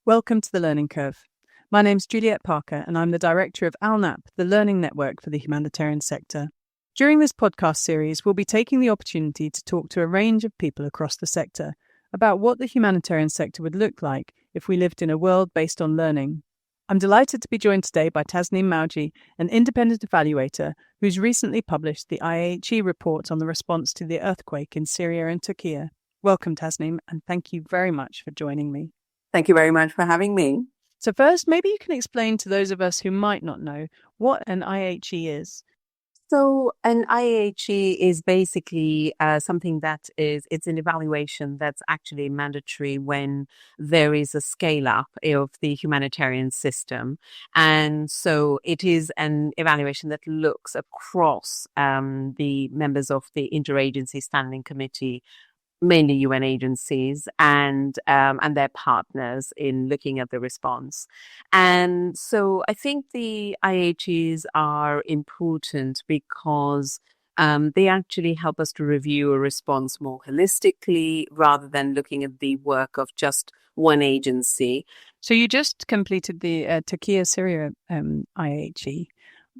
Welcome to the Learning Curve. My name's Juliet Parker and I'm the Director of ALNAP, the Learning Network for the Humanitarian Sector. During this podcast series, we'll be taking the opportunity to talk to a range of people across the sector about what the humanitarian sector would look like if we lived in a world based on learning. I'm delighted to be joined today by Tasneem Mowjee, an independent evaluator who's recently published the IAHE report on the response to the earthquake in Syria and Türkiye. Welcome, Tasneem, and thank you very much for joining me. Thank you very much for having me. So first, maybe you can explain to those of us who might not know what an IAHE is. So an IAHE is basically something it's an evaluation that's actually mandatory when there is a scale up of the humanitarian system. And so it is an evaluation that looks across the members of the Inter-Agency Standing Committee, mainly UN agencies and their partners in looking at the response. And so I think the IHEs are important because they actually help us to review a response more holistically rather than looking at the work of just one agency. So you just completed the Türkiye-Syria IHE.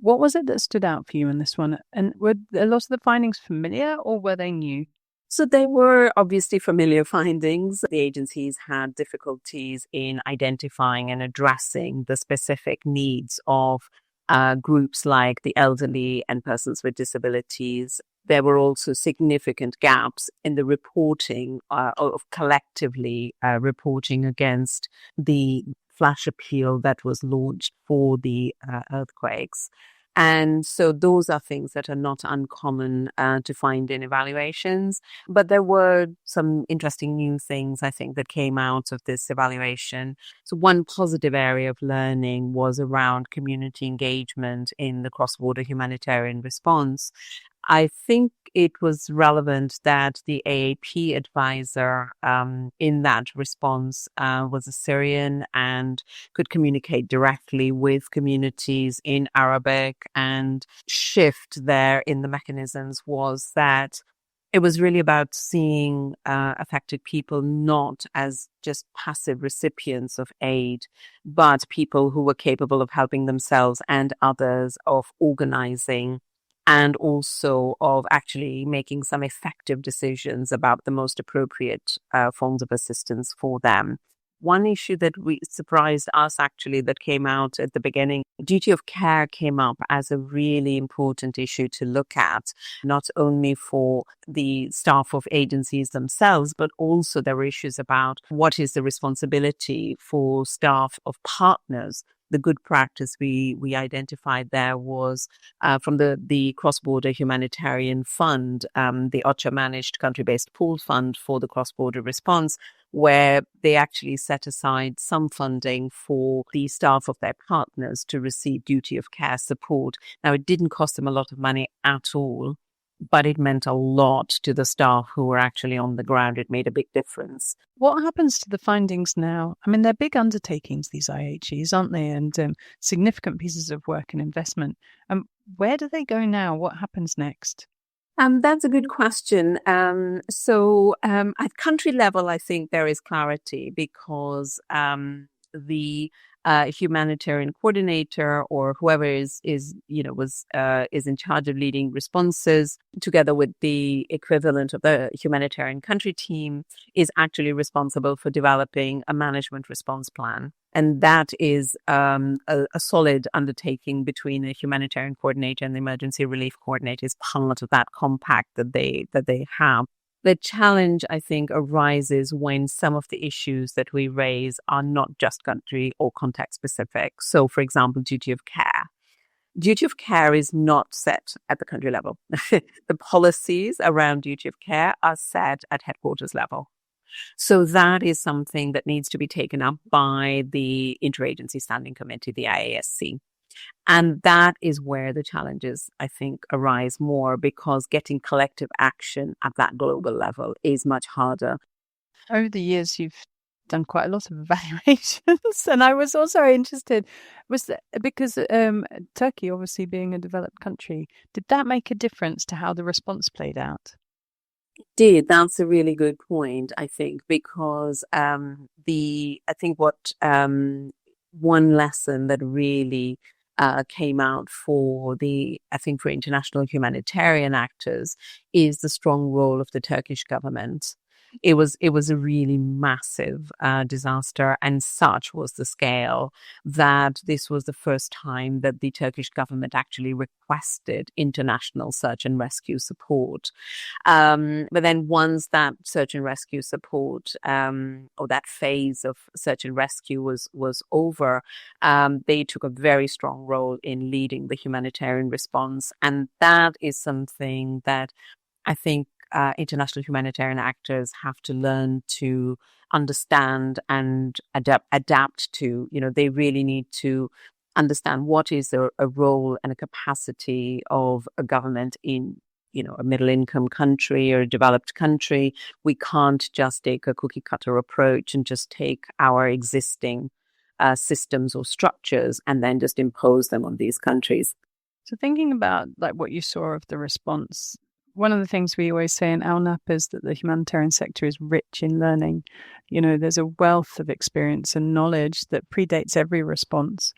What was it that stood out for you in this one? And were a lot of the findings familiar or were they new? So they were obviously familiar findings. The agencies had difficulties in identifying and addressing the specific needs of groups like the elderly and persons with disabilities. There were also significant gaps in the reporting of collectively reporting against the flash appeal that was launched for the earthquakes. And so those are things that are not uncommon to find in evaluations. But there were some interesting new things, I think, that came out of this evaluation. So one positive area of learning was around community engagement in the cross-border humanitarian response. I think it was relevant that the AAP advisor in that response was a Syrian and could communicate directly with communities in Arabic, and shift there in the mechanisms was that it was really about seeing affected people not as just passive recipients of aid, but people who were capable of helping themselves and others, of organizing, and also of actually making some effective decisions about the most appropriate forms of assistance for them. One issue that surprised us actually that came out at the beginning, duty of care came up as a really important issue to look at, not only for the staff of agencies themselves, but also there were issues about what is the responsibility for staff of partners. The good practice we identified there was from the Cross-Border Humanitarian Fund, the OCHA-managed country-based pool fund for the cross-border response, where they actually set aside some funding for the staff of their partners to receive duty of care support. Now, it didn't cost them a lot of money at all, but it meant a lot to the staff who were actually on the ground. It made a big difference. What happens to the findings now? I mean, they're big undertakings, these IHEs, aren't they? And significant pieces of work and investment. Where do they go now? What happens next? That's a good question. So at country level, I think there is clarity because the humanitarian coordinator or whoever is in charge of leading responses, together with the equivalent of the humanitarian country team, is actually responsible for developing a management response plan. And that is a solid undertaking between a humanitarian coordinator and the emergency relief coordinator, is part of that compact that they have. The challenge, I think, arises when some of the issues that we raise are not just country or context specific. So, for example, duty of care. Duty of care is not set at the country level. The policies around duty of care are set at headquarters level. So that is something that needs to be taken up by the Inter-Agency Standing Committee, the IASC. And that is where the challenges, I think, arise more, because getting collective action at that global level is much harder. Over the years, you've done quite a lot of evaluations. And I was also interested, because Turkey, obviously being a developed country, did that make a difference to how the response played out? It did. That's a really good point, I think, because one lesson that really came out for for international humanitarian actors is the strong role of the Turkish government. It was a really massive disaster, and such was the scale that this was the first time that the Turkish government actually requested international search and rescue support. But then once that search and rescue support or that phase of search and rescue was over, they took a very strong role in leading the humanitarian response. And that is something that I think international humanitarian actors have to learn to understand and adapt to. They really need to understand what is a role and a capacity of a government in a middle income country or a developed country. We can't just take a cookie cutter approach and just take our existing systems or structures and then just impose them on these countries. So thinking about like what you saw of the response, one of the things we always say in ALNAP is that the humanitarian sector is rich in learning. There's a wealth of experience and knowledge that predates every response.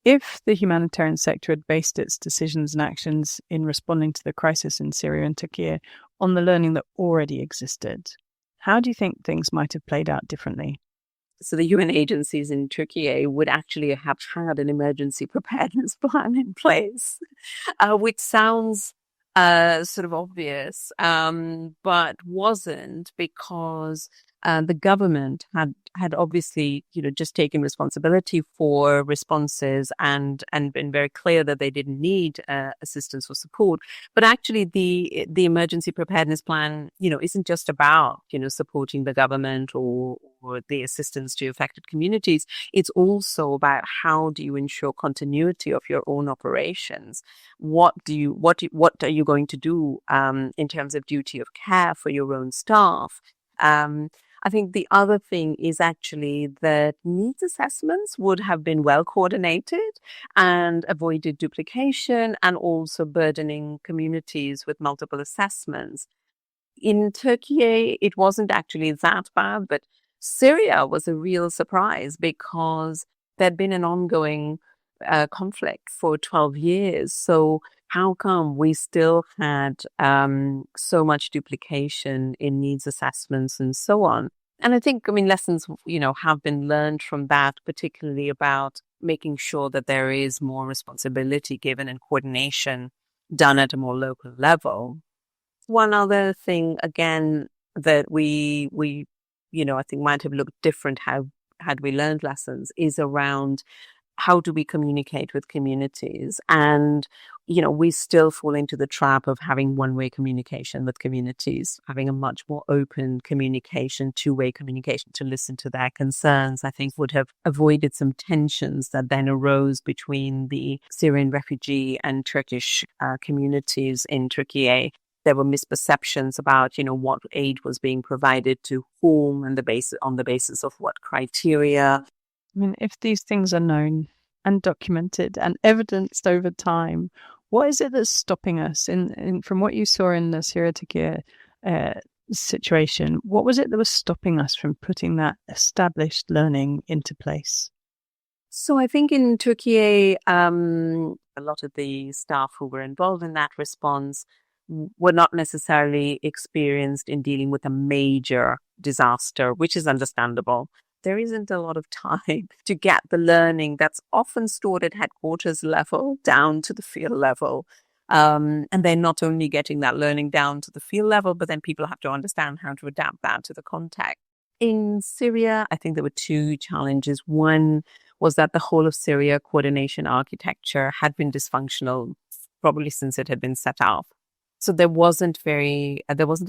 If the humanitarian sector had based its decisions and actions in responding to the crisis in Syria and Türkiye on the learning that already existed, how do you think things might have played out differently? So the UN agencies in Türkiye would actually have had an emergency preparedness plan in place, which sounds sort of obvious, but wasn't, because the government had obviously, just taken responsibility for responses and been very clear that they didn't need assistance or support. But actually, the emergency preparedness plan, isn't just about supporting the government or the assistance to affected communities. It's also about how do you ensure continuity of your own operations. What are you going to do in terms of duty of care for your own staff? I think the other thing is actually that needs assessments would have been well coordinated and avoided duplication and also burdening communities with multiple assessments. In Turkey, it wasn't actually that bad, but Syria was a real surprise because there'd been an ongoing conflict for 12 years. So how come we still had so much duplication in needs assessments and so on? And I think, lessons, have been learned from that, particularly about making sure that there is more responsibility given and coordination done at a more local level. One other thing, again, that we I think might have looked different had we learned lessons is around how do we communicate with communities? And, we still fall into the trap of having one-way communication with communities, having a much more open communication, two-way communication to listen to their concerns, I think would have avoided some tensions that then arose between the Syrian refugee and Turkish communities in Türkiye. There were misperceptions about, what aid was being provided to whom and on the basis of what criteria. If these things are known and documented and evidenced over time, what is it that's stopping us? From what you saw in the Syria-Türkiye situation, what was it that was stopping us from putting that established learning into place? So I think in Türkiye, a lot of the staff who were involved in that response were not necessarily experienced in dealing with a major disaster, which is understandable. There isn't a lot of time to get the learning that's often stored at headquarters level down to the field level. And they're not only getting that learning down to the field level, but then people have to understand how to adapt that to the context. In Syria, I think there were two challenges. One was that the whole of Syria coordination architecture had been dysfunctional probably since it had been set up. So there wasn't a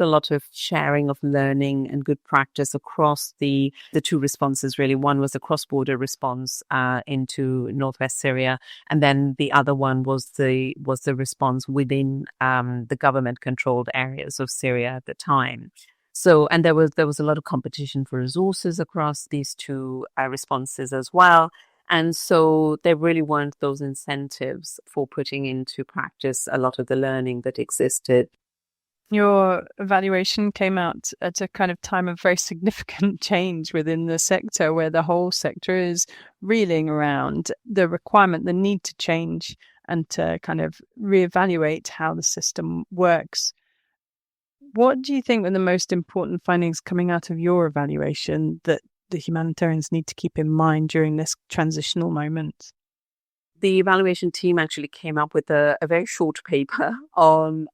lot of sharing of learning and good practice across the two responses, really. One was a cross-border response into northwest Syria, and then the other one was the response within the government-controlled areas of Syria at the time. So, and there was a lot of competition for resources across these two responses as well. And so there really weren't those incentives for putting into practice a lot of the learning that existed. Your evaluation came out at a kind of time of very significant change within the sector, where the whole sector is reeling around the requirement, the need to change and to kind of reevaluate how the system works. What do you think were the most important findings coming out of your evaluation that the humanitarians need to keep in mind during this transitional moment? The evaluation team actually came up with a very short paper on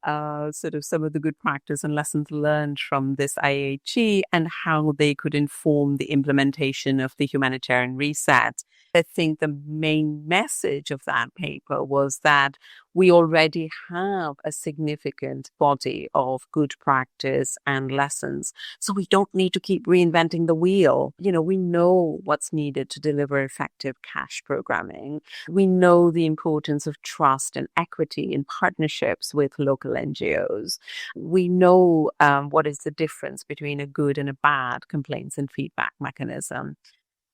sort of some of the good practice and lessons learned from this IAHE and how they could inform the implementation of the humanitarian reset. I think the main message of that paper was that we already have a significant body of good practice and lessons. So we don't need to keep reinventing the wheel. We know what's needed to deliver effective cash programming. We know the importance of trust and equity in partnerships with local NGOs. We know what is the difference between a good and a bad complaints and feedback mechanism.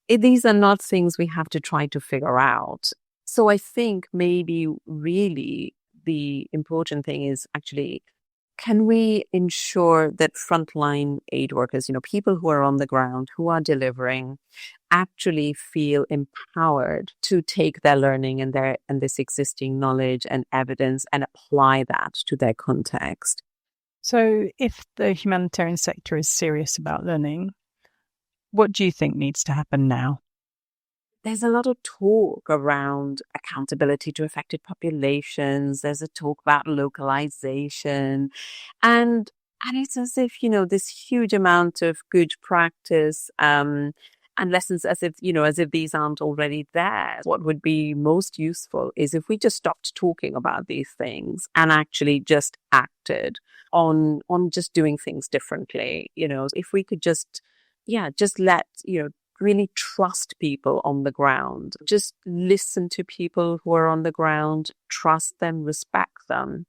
These are not things we have to try to figure out. So I think maybe really the important thing is actually, can we ensure that frontline aid workers, people who are on the ground, who are delivering, actually feel empowered to take their learning and this existing knowledge and evidence and apply that to their context? So if the humanitarian sector is serious about learning, what do you think needs to happen now? There's a lot of talk around accountability to affected populations. There's a talk about localization. And it's as if, this huge amount of good practice and lessons as if these aren't already there. What would be most useful is if we just stopped talking about these things and actually just acted on just doing things differently. If we could just let, really trust people on the ground. Just listen to people who are on the ground, trust them, respect them.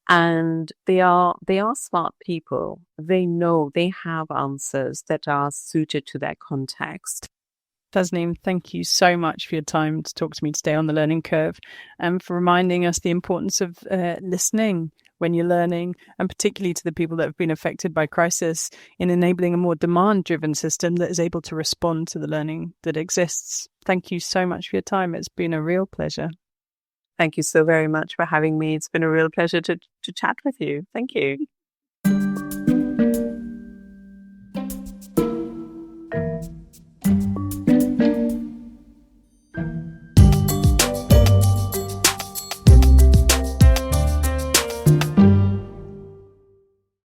And they are smart people. They know they have answers that are suited to their context. Tasneem, thank you so much for your time to talk to me today on the learning curve and for reminding us the importance of listening when you're learning, and particularly to the people that have been affected by crisis, in enabling a more demand-driven system that is able to respond to the learning that exists. Thank you so much for your time. It's been a real pleasure. Thank you so very much for having me. It's been a real pleasure to chat with you. Thank you.